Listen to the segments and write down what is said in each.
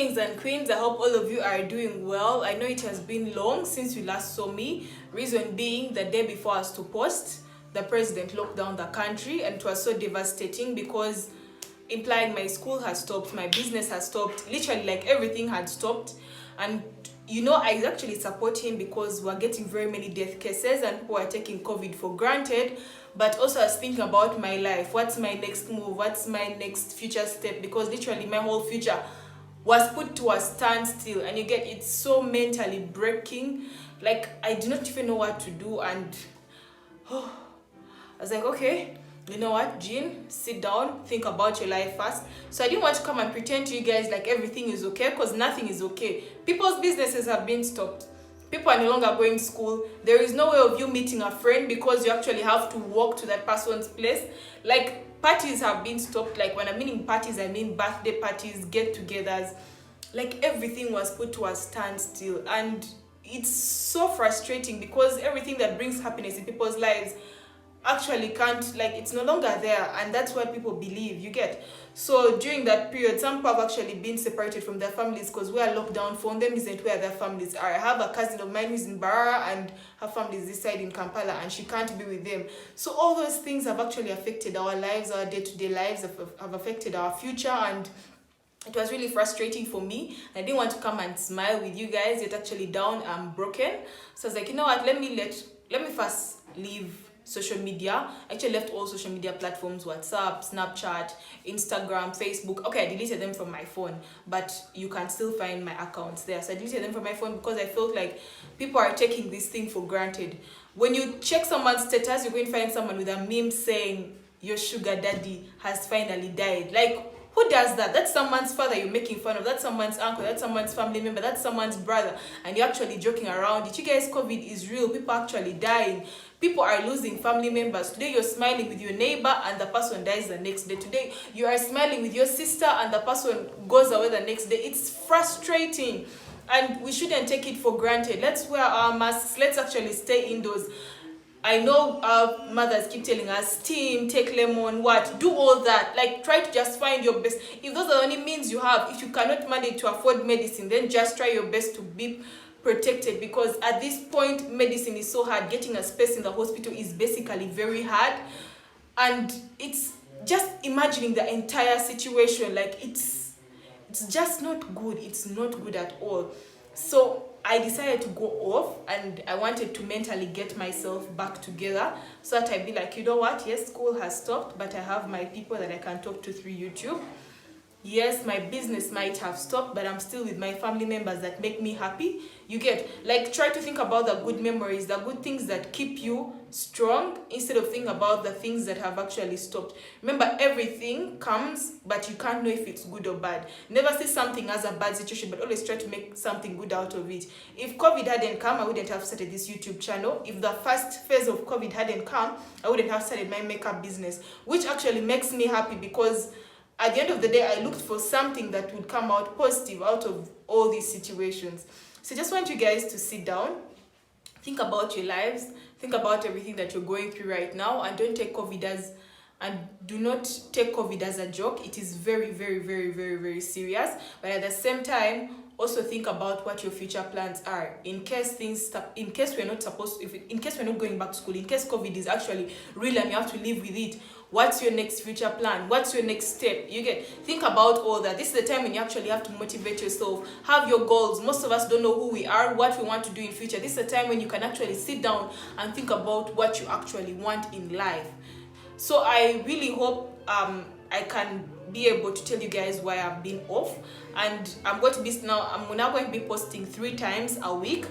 Kings and queens, I hope all of you are doing well. I know it has been long since you last saw me. Reason being, the day before I was to post, the president locked down the country, and it was so devastating because implying my school has stopped, my business has stopped, literally like everything had stopped. And I actually support him because we're getting very many death cases and people are taking COVID for granted. But also I was thinking about my life. What's my next move? What's my next future step? Because literally my whole future was put to a standstill, and it's so mentally breaking. Like, I do not even know what to do. And I was like, okay, you know what, Jean, sit down, think about your life first. So I didn't want to come and pretend to you guys like everything is okay, because nothing is okay. People's businesses have been stopped. People are no longer going to school. There is no way of you meeting a friend because you actually have to walk to that person's place. Like, parties have been stopped. Like, when I'm meaning parties, I mean birthday parties, get-togethers. Like, everything was put to a standstill. And it's so frustrating because everything that brings happiness in people's lives actually can't, like, it's no longer there, and that's what people believe. So during that period, some people have actually been separated from their families because where lockdown for them isn't where their families are. I have a cousin of mine who's in Barara and her family is this side in Kampala, and she can't be with them. So all those things have actually affected our lives, our day-to-day lives, have affected our future, and it was really frustrating for me. I didn't want to come and smile with you guys, yet actually down and broken. So I was like, you know what, let me first leave social media. I actually left all social media platforms: WhatsApp, Snapchat, Instagram, Facebook. Okay, I deleted them from my phone, but you can still find my accounts there. So I deleted them from my phone because I felt like people are taking this thing for granted. When you check someone's status, you're going to find someone with a meme saying your sugar daddy has finally died. Like, who does that? That's someone's father you're making fun of. That's someone's uncle. That's someone's family member. That's someone's brother. And you're actually joking around it. You guys, COVID is real. People are actually dying. People are losing family members. Today you're smiling with your neighbor and the person dies the next day. Today you are smiling with your sister and the person goes away the next day. It's frustrating. And we shouldn't take it for granted. Let's wear our masks. Let's actually stay indoors. I know our mothers keep telling us, steam, take lemon, do all that. Like, try to just find your best. If those are the only means you have, if you cannot manage to afford medicine, then just try your best to be protected, because at this point, medicine is so hard. Getting a space in the hospital is basically very hard. And it's just imagining the entire situation. Like, it's just not good. It's not good at all. So I decided to go off, and I wanted to mentally get myself back together so that I'd be like, you know what, yes, school has stopped, but I have my people that I can talk to through YouTube. Yes, my business might have stopped, but I'm still with my family members that make me happy. Try to think about the good memories, the good things that keep you strong, instead of thinking about the things that have actually stopped. Remember, everything comes, but you can't know if it's good or bad. Never see something as a bad situation, but always try to make something good out of it. If COVID hadn't come, I wouldn't have started this YouTube channel. If the first phase of COVID hadn't come, I wouldn't have started my makeup business, which actually makes me happy because at the end of the day, I looked for something that would come out positive out of all these situations. So I just want you guys to sit down, think about your lives, think about everything that you're going through right now, and do not take COVID as a joke. It is very, very, very, very, very serious. But at the same time, also think about what your future plans are in case in case we're not going back to school, in case COVID is actually real and you have to live with it. What's your next future plan? What's your next step? Think about all that. This is the time when you actually have to motivate yourself, have your goals. Most of us don't know who we are, what we want to do in future. This is the time when you can actually sit down and think about what you actually want in life. So I really hope I can be able to tell you guys why I've been off, and I'm now going to be posting 3 times a week.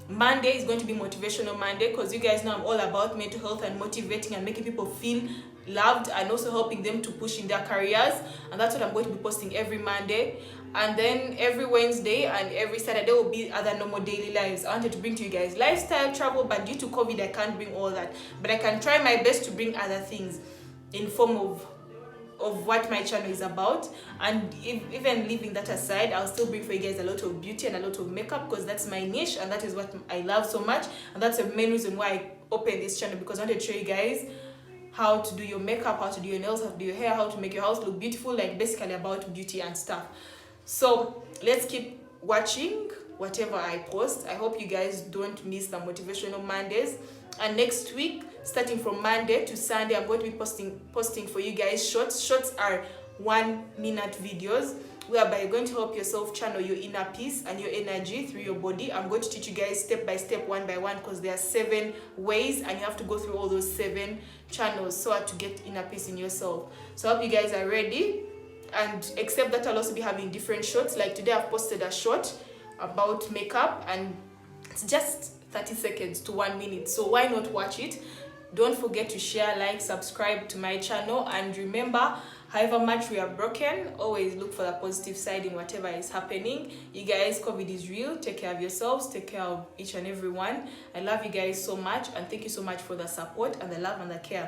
Monday is going to be Motivational Monday, because you guys know I'm all about mental health and motivating and making people feel loved, and also helping them to push in their careers, and that's what I'm going to be posting every Monday. And then every Wednesday and every Saturday will be other normal daily lives. I wanted to bring to you guys lifestyle, travel, but due to COVID I can't bring all that, but I can try my best to bring other things in form of what my channel is about. And even leaving that aside, I'll still bring for you guys a lot of beauty and a lot of makeup, because that's my niche and that is what I love so much, and that's the main reason why I opened this channel, because I wanted to show you guys how to do your makeup, how to do your nails, how to do your hair, how to make your house look beautiful, like basically about beauty and stuff. So let's keep watching whatever I post. I hope you guys don't miss the motivational Mondays. And next week, starting from Monday to Sunday, I'm going to be posting for you guys shorts. Shorts are 1-minute videos whereby you're going to help yourself channel your inner peace and your energy through your body. I'm going to teach you guys step by step, one by one, because there are 7 ways and you have to go through all those 7 channels so as to get inner peace in yourself. So I hope you guys are ready. And except that, I'll also be having different shorts. Like today I've posted a short about makeup and it's just 30 seconds to 1 minute, so why not watch it? Don't forget to share, like, subscribe to my channel, and remember, however much we are broken, always look for the positive side in whatever is happening. You guys, COVID is real. Take care of yourselves, take care of each and every one. I love you guys so much, and thank you so much for the support and the love and the care.